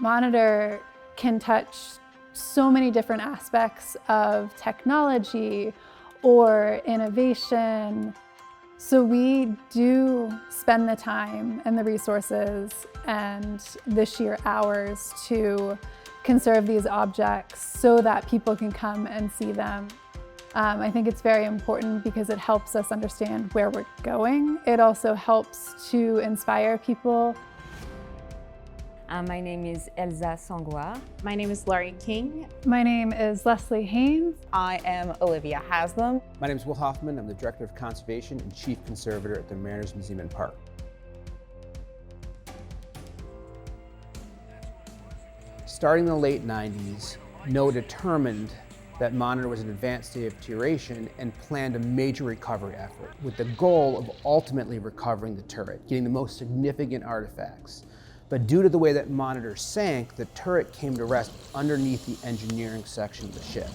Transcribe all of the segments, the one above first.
Monitor can touch so many different aspects of technology or innovation. So we do spend the time and the resources and the sheer hours to conserve these objects so that people can come and see them. I think it's very important because it helps us understand where we're going. It also helps to inspire people. My name is Elsa Sangwa. My name is Laurie King. My name is Leslie Haynes. I am Olivia Haslam. My name is Will Hoffman. I'm the Director of Conservation and Chief Conservator at the Mariners Museum and Park. Starting in the late 90s, NOAA determined that Monitor was in an advanced state of deterioration and planned a major recovery effort with the goal of ultimately recovering the turret, getting the most significant artifacts. But due to the way that Monitor sank, the turret came to rest underneath the engineering section of the ship.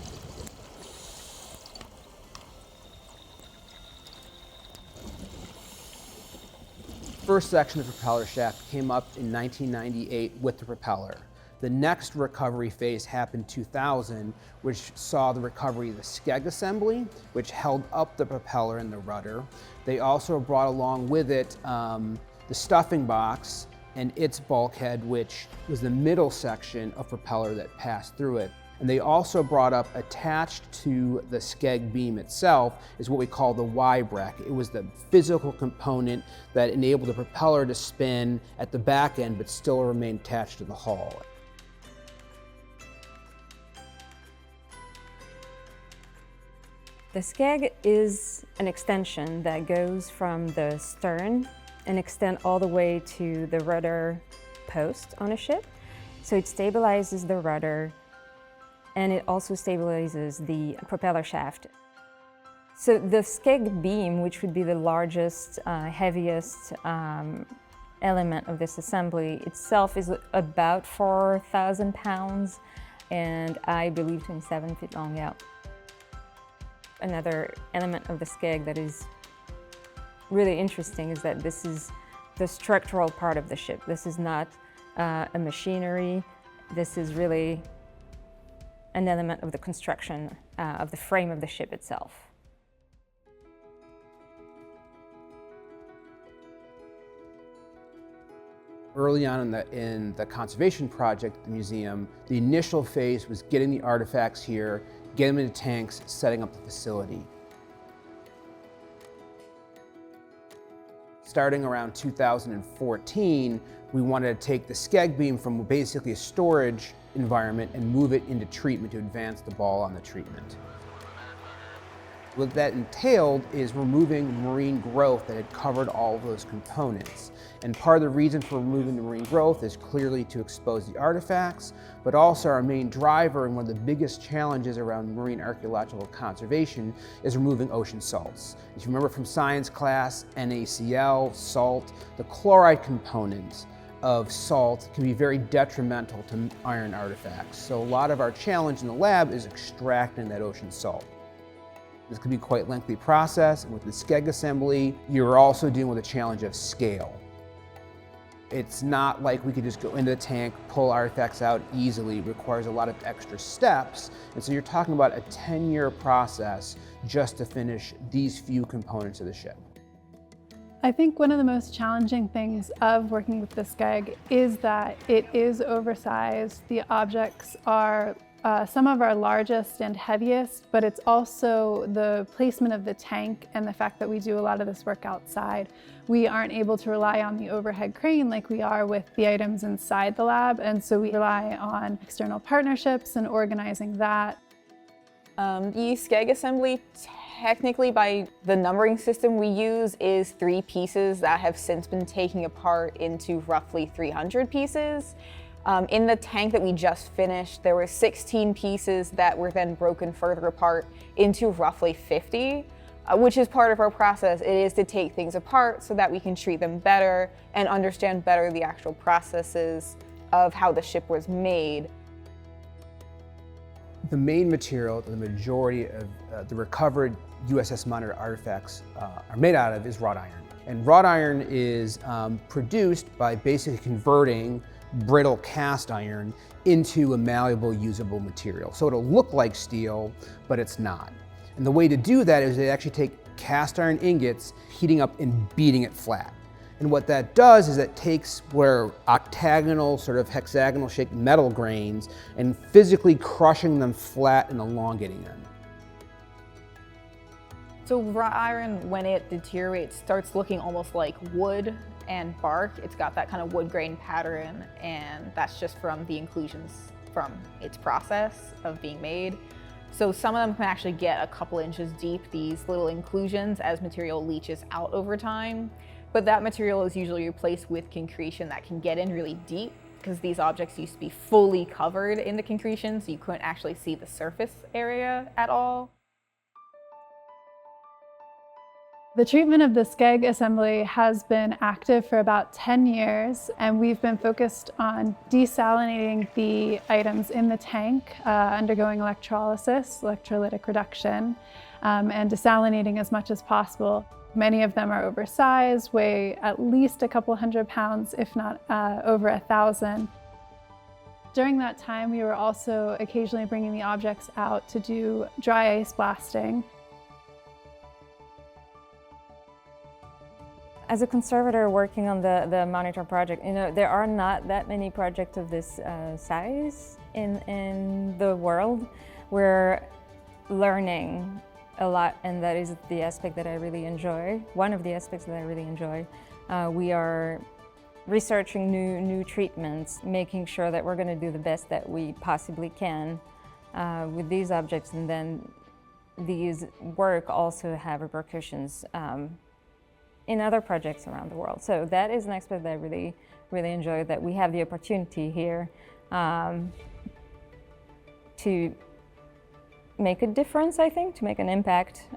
First section of the propeller shaft came up in 1998 with the propeller. The next recovery phase happened in 2000, which saw the recovery of the Skeg Assembly, which held up the propeller and the rudder. They also brought along with it the stuffing box and its bulkhead, which was the middle section of propeller that passed through it. And they also brought up, attached to the Skeg beam itself, is what we call the Y bracket. It was the physical component that enabled the propeller to spin at the back end but still remain attached to the hull. The Skeg is an extension that goes from the stern and extend all the way to the rudder post on a ship. So it stabilizes the rudder and it also stabilizes the propeller shaft. So the Skeg beam, which would be the largest, heaviest element of this assembly itself, is about 4,000 pounds and I believe 27 feet long, yeah. Another element of the Skeg that is really interesting is that this is the structural part of the ship. This is not a machinery. This is really an element of the construction of the frame of the ship itself. Early on in the conservation project at the museum, the initial phase was getting the artifacts here, getting them into tanks, setting up the facility. Starting around 2014, we wanted to take the Skeg beam from basically a storage environment and move it into treatment to advance the ball on the treatment. What that entailed is removing marine growth that had covered all of those components. And part of the reason for removing the marine growth is clearly to expose the artifacts, but also our main driver and one of the biggest challenges around marine archaeological conservation is removing ocean salts. If you remember from science class, NaCl, salt, the chloride component of salt can be very detrimental to iron artifacts. So a lot of our challenge in the lab is extracting that ocean salt. This could be quite a lengthy process, and with the Skeg assembly, you're also dealing with a challenge of scale. It's not like we could just go into the tank, pull artifacts out easily. It requires a lot of extra steps, and so you're talking about a 10-year process just to finish these few components of the ship. I think one of the most challenging things of working with the Skeg is that it is oversized. The objects are some of our largest and heaviest, but it's also the placement of the tank and the fact that we do a lot of this work outside. We aren't able to rely on the overhead crane like we are with the items inside the lab, and so we rely on external partnerships and organizing that. The Skeg assembly, technically by the numbering system we use, is 3 pieces that have since been taken apart into roughly 300 pieces. In the tank that we just finished, there were 16 pieces that were then broken further apart into roughly 50, which is part of our process. It is to take things apart so that we can treat them better and understand better the actual processes of how the ship was made. The main material that the majority of the recovered USS Monitor artifacts are made out of is wrought iron. And wrought iron is produced by basically converting brittle cast iron into a malleable, usable material. So it'll look like steel, but it's not. And the way to do that is they actually take cast iron ingots, heating up and beating it flat. And what that does is it takes where octagonal, sort of hexagonal shaped metal grains and physically crushing them flat and elongating them. So wrought iron, when it deteriorates, starts looking almost like wood and bark. It's got that kind of wood grain pattern, and that's just from the inclusions from its process of being made. So some of them can actually get a couple inches deep, these little inclusions, as material leaches out over time. But that material is usually replaced with concretion that can get in really deep, because these objects used to be fully covered in the concretion, so you couldn't actually see the surface area at all. The treatment of the Skeg Assembly has been active for about 10 years, and we've been focused on desalinating the items in the tank, undergoing electrolysis, electrolytic reduction, and desalinating as much as possible. Many of them are oversized, weigh at least a couple hundred pounds, if not over 1,000. During that time, we were also occasionally bringing the objects out to do dry ice blasting. As a conservator working on the Monitor project, there are not that many projects of this size in the world. We're learning a lot, and that is the aspect that I really enjoy. One of the aspects that I really enjoy. We are researching new treatments, making sure that we're going to do the best that we possibly can with these objects, and then these work also have repercussions in other projects around the world. So that is an aspect that I really enjoy, that we have the opportunity here to make a difference, I think, to make an impact,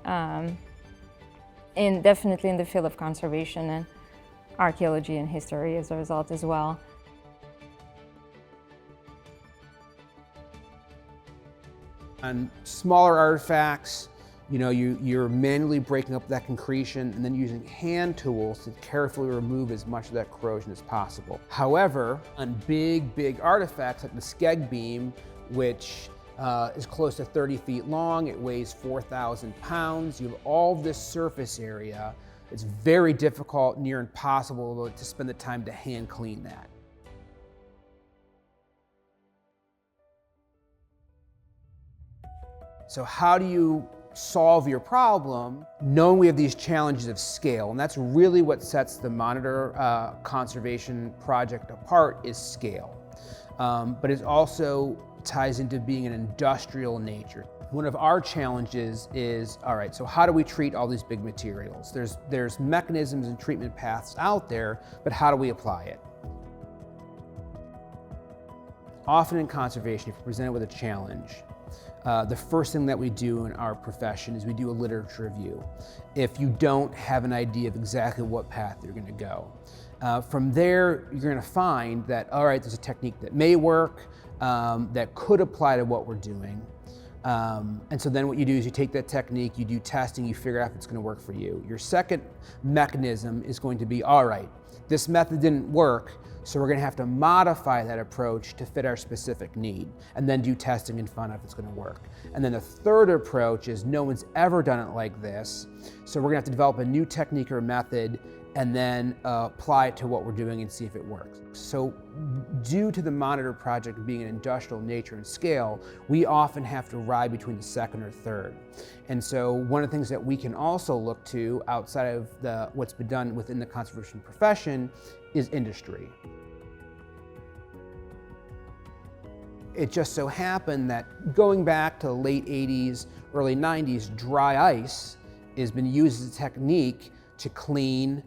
definitely in the field of conservation and archaeology and history as a result as well. On smaller artifacts, you're manually breaking up that concretion and then using hand tools to carefully remove as much of that corrosion as possible. However, on big artifacts like the Skeg beam, which is close to 30 feet long, it weighs 4,000 pounds, you have all this surface area, it's very difficult, near impossible to spend the time to hand clean that. So how do you solve your problem knowing we have these challenges of scale? And that's really what sets the Monitor conservation project apart, is scale. But it also ties into being an industrial nature. One of our challenges is, all right, so how do we treat all these big materials? There's mechanisms and treatment paths out there, but how do we apply it? Often in conservation, if you're presented with a challenge, the first thing that we do in our profession is we do a literature review, if you don't have an idea of exactly what path you're going to go. From there, you're going to find that, all right, there's a technique that may work, that could apply to what we're doing. And so then what you do is you take that technique, you do testing, you figure out if it's going to work for you. Your second mechanism is going to be, all right, this method didn't work, so we're going to have to modify that approach to fit our specific need, and then do testing and find out if it's going to work. And then the third approach is, no one's ever done it like this, so we're going to have to develop a new technique or method and then apply it to what we're doing and see if it works. So due to the Monitor project being an industrial nature and scale, we often have to ride between the second or third. And so one of the things that we can also look to outside of what's been done within the conservation profession is industry. It just so happened that going back to the late 80s, early 90s, dry ice has been used as a technique to clean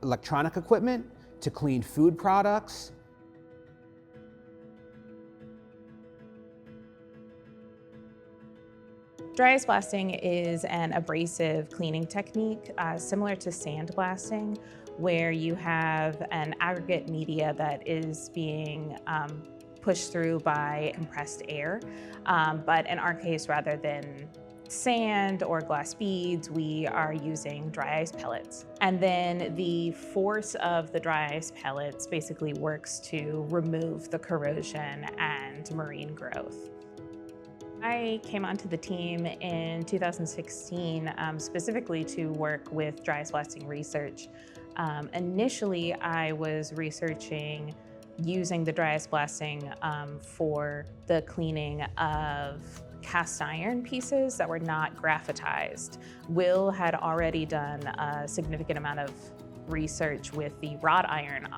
electronic equipment, to clean food products. Dry ice blasting is an abrasive cleaning technique similar to sandblasting, where you have an aggregate media that is being pushed through by compressed air. But in our case, rather than sand or glass beads, we are using dry ice pellets. And then the force of the dry ice pellets basically works to remove the corrosion and marine growth. I came onto the team in 2016 specifically to work with dry ice blasting research. Initially, I was researching using the dry ice blasting for the cleaning of cast iron pieces that were not graphitized. Will had already done a significant amount of research with the wrought iron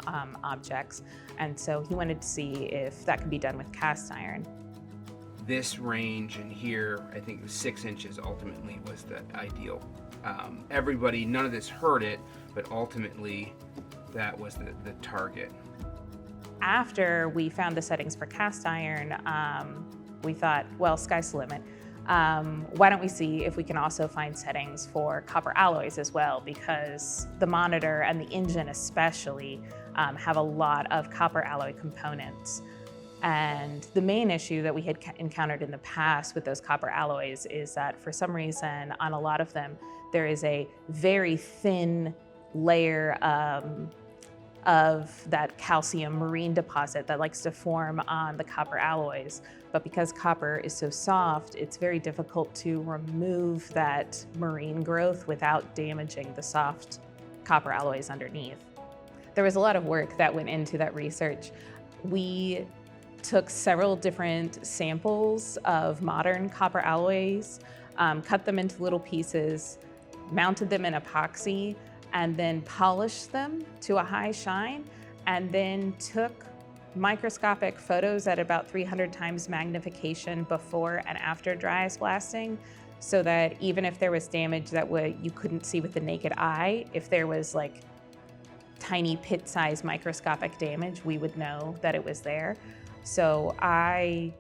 objects, and so he wanted to see if that could be done with cast iron. This range in here, I think it was 6 inches ultimately was the ideal. Everybody, none of this hurt it, but ultimately that was the target. After we found the settings for cast iron, we thought, well, sky's the limit. Why don't we see if we can also find settings for copper alloys as well, because the Monitor and the engine especially have a lot of copper alloy components. And the main issue that we had encountered in the past with those copper alloys is that for some reason, on a lot of them, there is a very thin layer of that calcium marine deposit that likes to form on the copper alloys. But because copper is so soft, it's very difficult to remove that marine growth without damaging the soft copper alloys underneath. There was a lot of work that went into that research. We took several different samples of modern copper alloys, cut them into little pieces, mounted them in epoxy, and then polished them to a high shine, and then took microscopic photos at about 300 times magnification before and after dry ice blasting, so that even if there was damage that you couldn't see with the naked eye, if there was like tiny pit-sized microscopic damage, we would know that it was there. So I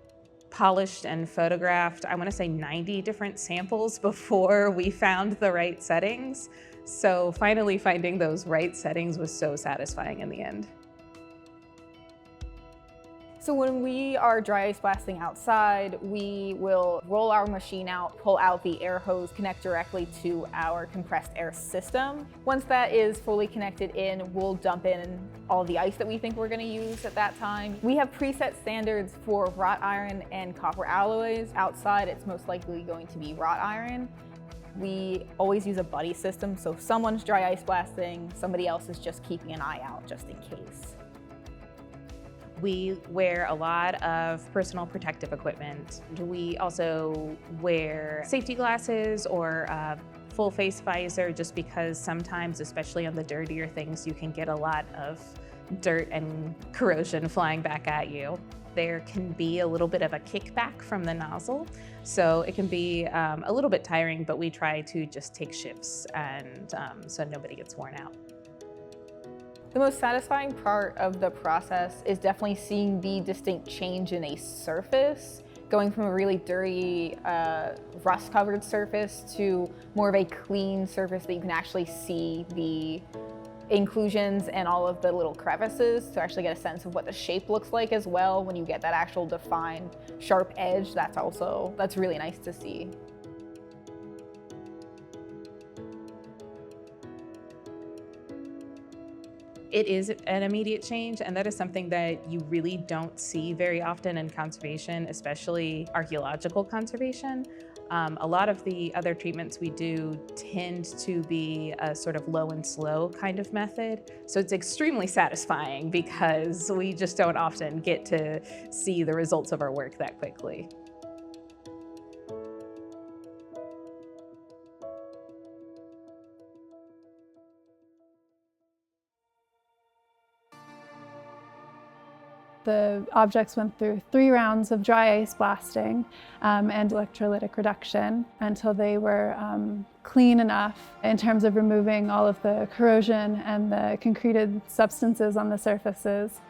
polished and photographed, I want to say 90 different samples before we found the right settings. So finally finding those right settings was so satisfying in the end. So when we are dry ice blasting outside, we will roll our machine out, pull out the air hose, connect directly to our compressed air system. Once that is fully connected in, we'll dump in all the ice that we think we're going to use at that time. We have preset standards for wrought iron and copper alloys. Outside, it's most likely going to be wrought iron. We always use a buddy system, so if someone's dry ice blasting, somebody else is just keeping an eye out just in case. We wear a lot of personal protective equipment. We also wear safety glasses or a full face visor, just because sometimes, especially on the dirtier things, you can get a lot of dirt and corrosion flying back at you. There can be a little bit of a kickback from the nozzle, so it can be a little bit tiring, but we try to just take shifts and so nobody gets worn out. The most satisfying part of the process is definitely seeing the distinct change in a surface, going from a really dirty, rust-covered surface to more of a clean surface that you can actually see the inclusions and all of the little crevices to actually get a sense of what the shape looks like as well. When you get that actual defined, sharp edge, that's really nice to see. It is an immediate change, and that is something that you really don't see very often in conservation, especially archaeological conservation. A lot of the other treatments we do tend to be a sort of low and slow kind of method. So it's extremely satisfying because we just don't often get to see the results of our work that quickly. The objects went through 3 rounds of dry ice blasting and electrolytic reduction until they were clean enough in terms of removing all of the corrosion and the concreted substances on the surfaces.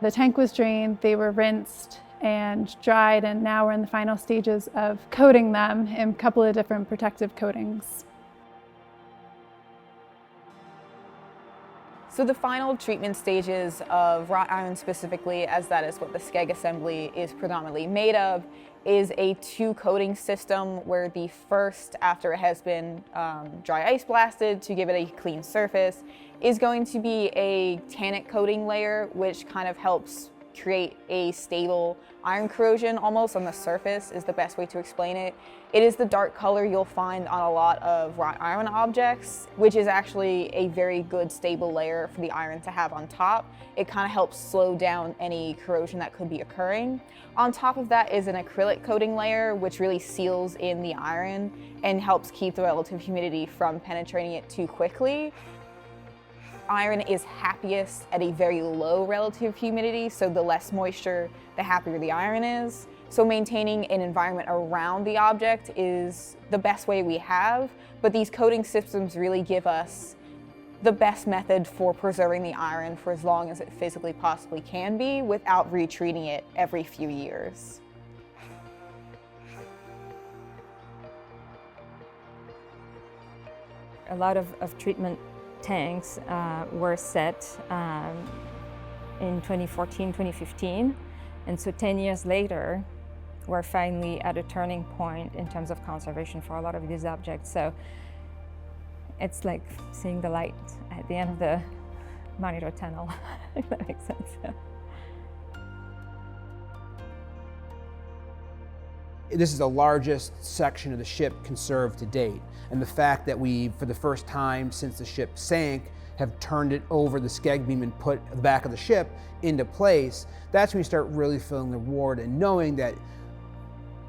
The tank was drained, they were rinsed and dried, and now we're in the final stages of coating them in a couple of different protective coatings. So the final treatment stages of wrought iron specifically, as that is what the Skeg Assembly is predominantly made of, is a 2-coating system where the first, after it has been dry ice blasted to give it a clean surface, is going to be a tannic coating layer, which kind of helps create a stable iron corrosion almost on the surface, is the best way to explain it. It is the dark color you'll find on a lot of wrought iron objects, which is actually a very good stable layer for the iron to have on top. It kind of helps slow down any corrosion that could be occurring. On top of that is an acrylic coating layer, which really seals in the iron and helps keep the relative humidity from penetrating it too quickly. Iron is happiest at a very low relative humidity, so the less moisture, the happier the iron is. So maintaining an environment around the object is the best way we have, but these coating systems really give us the best method for preserving the iron for as long as it physically possibly can be without retreating it every few years. A lot of treatment tanks were set in 2014, 2015. And so 10 years later, we're finally at a turning point in terms of conservation for a lot of these objects. So it's like seeing the light at the end of the Monitor tunnel, if that makes sense. This is the largest section of the ship conserved to date. And the fact that we, for the first time since the ship sank, have turned it over the Skeg beam and put the back of the ship into place, that's when you start really feeling the reward and knowing that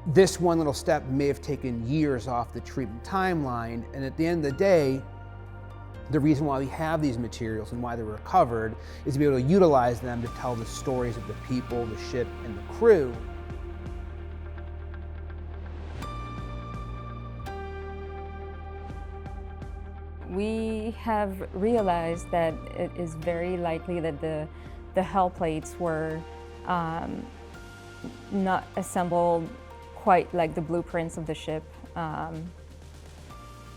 this one little step may have taken years off the treatment timeline. And at the end of the day, the reason why we have these materials and why they're recovered is to be able to utilize them to tell the stories of the people, the ship, and the crew. We have realized that it is very likely that the hull plates were not assembled quite like the blueprints of the ship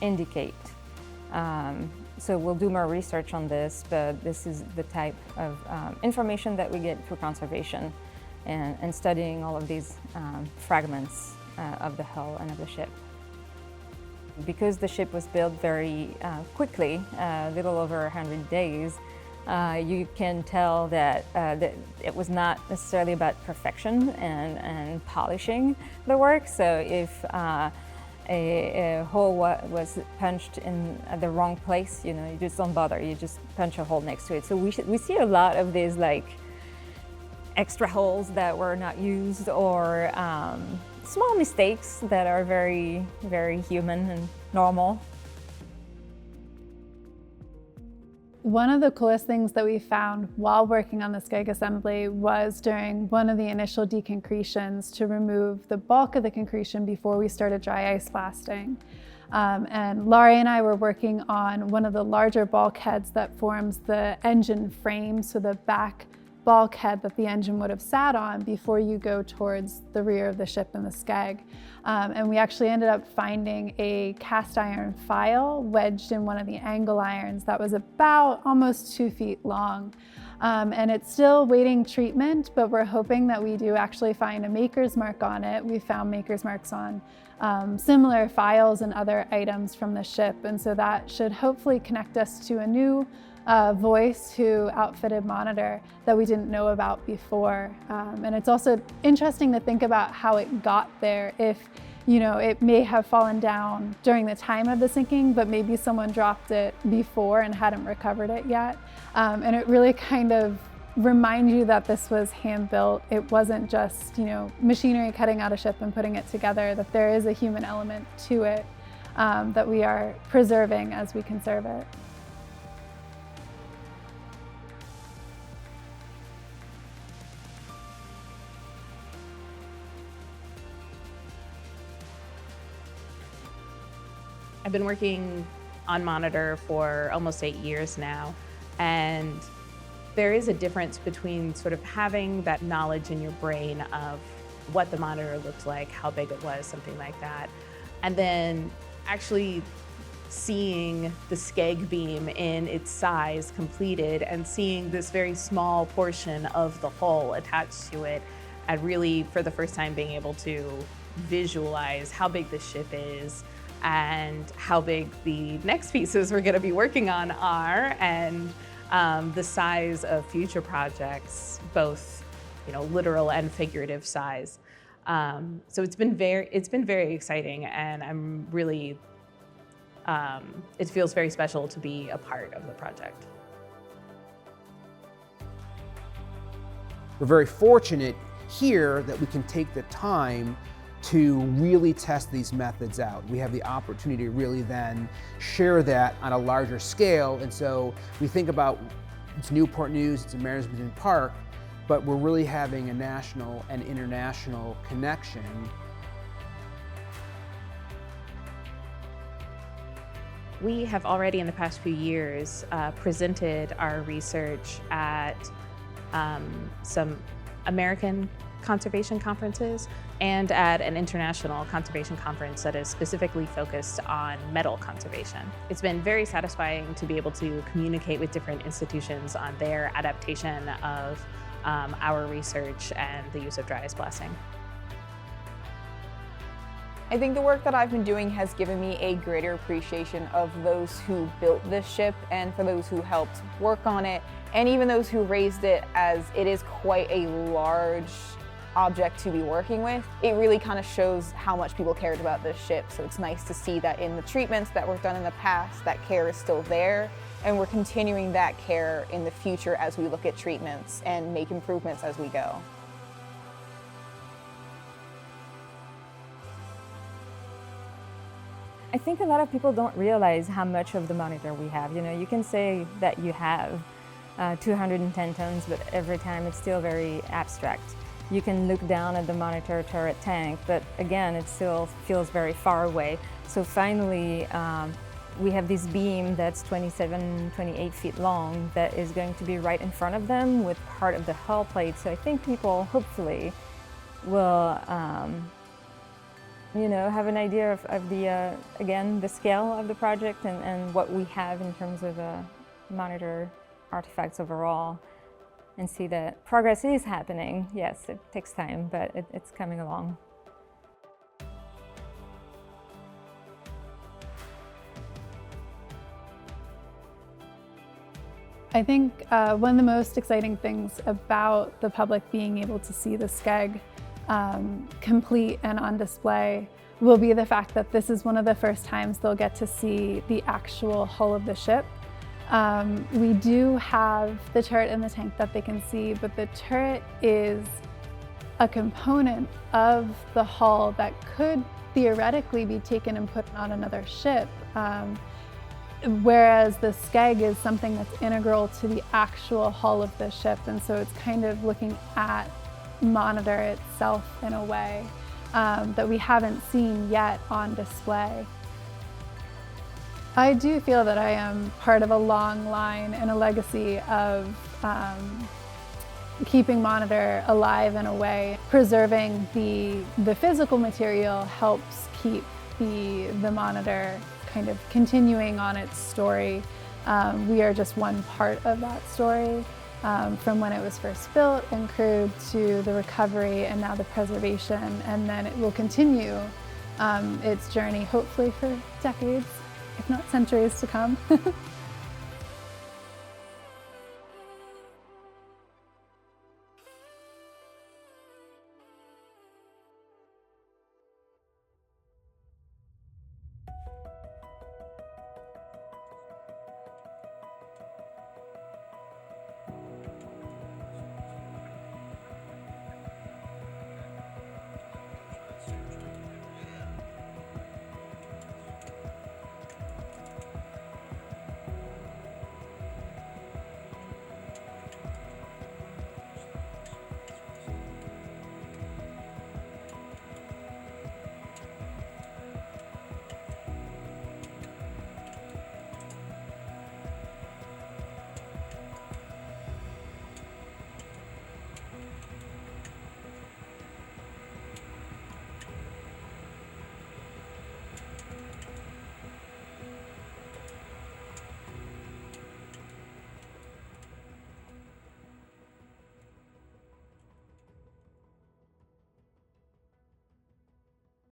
indicate. So we'll do more research on this, but this is the type of information that we get through conservation and studying all of these fragments of the hull and of the ship. Because the ship was built very quickly, a little over 100 days, you can tell that it was not necessarily about perfection and polishing the work. So if a hole was punched in the wrong place, you just don't bother, you just punch a hole next to it. So we see a lot of these like extra holes that were not used, or small mistakes that are very, very human and normal. One of the coolest things that we found while working on the Skeg Assembly was during one of the initial deconcretions to remove the bulk of the concretion before we started dry ice blasting. And Laurie and I were working on one of the larger bulkheads that forms the engine frame, so the back bulkhead that the engine would have sat on before you go towards the rear of the ship and the Skeg. And we actually ended up finding a cast iron file wedged in one of the angle irons that was about almost 2 feet long. And it's still waiting treatment, but we're hoping that we do actually find a maker's mark on it. We found maker's marks on similar files and other items from the ship. And so that should hopefully connect us to a new voice who outfitted Monitor that we didn't know about before. And it's also interesting to think about how it got there. If, it may have fallen down during the time of the sinking, but maybe someone dropped it before and hadn't recovered it yet. And it really kind of reminds you that this was hand-built. It wasn't just, machinery cutting out a ship and putting it together, that there is a human element to it that we are preserving as we conserve it. I've been working on Monitor for almost 8 years now, and there is a difference between sort of having that knowledge in your brain of what the Monitor looked like, how big it was, something like that, and then actually seeing the Skeg beam in its size completed and seeing this very small portion of the hull attached to it. and really for the first time being able to visualize how big the ship is and how big the next pieces we're going to be working on are, and the size of future projects, both literal and figurative size. So it's been very exciting, and I'm really it feels very special to be a part of the project. We're very fortunate here that we can take the time to really test these methods out. We have the opportunity to really then share that on a larger scale. And so we think about it's Newport News, it's a Mariners Museum Park, but we're really having a national and international connection. We have already in the past few years presented our research at some American conservation conferences and at an international conservation conference that is specifically focused on metal conservation. It's been very satisfying to be able to communicate with different institutions on their adaptation of our research and the use of dry ice blasting. I think the work that I've been doing has given me a greater appreciation of those who built this ship and for those who helped work on it, and even those who raised it, as it is quite a large object to be working with. It really kind of shows how much people cared about this ship, so it's nice to see that in the treatments that were done in the past, that care is still there, and we're continuing that care in the future as we look at treatments and make improvements as we go. I think a lot of people don't realize how much of the Monitor we have. You can say that you have 210 tons, but every time it's still very abstract. You can look down at the Monitor turret tank, but again, it still feels very far away. So finally, we have this beam that's 27, 28 feet long that is going to be right in front of them with part of the hull plate. So I think people hopefully will have an idea of the, again, the scale of the project and what we have in terms of Monitor artifacts overall, and see that progress is happening. Yes, it takes time, but it's coming along. I think one of the most exciting things about the public being able to see the Skeg complete and on display will be the fact that this is one of the first times they'll get to see the actual hull of the ship. We do have the turret and the tank that they can see, but the turret is a component of the hull that could theoretically be taken and put on another ship, whereas the Skeg is something that's integral to the actual hull of the ship, and so it's kind of looking at Monitor itself in a way that we haven't seen yet on display. I do feel that I am part of a long line and a legacy of keeping Monitor alive in a way. Preserving the physical material helps keep the Monitor kind of continuing on its story. We are just one part of that story, from when it was first built and crewed to the recovery and now the preservation, and then it will continue its journey hopefully for decades, if not centuries to come.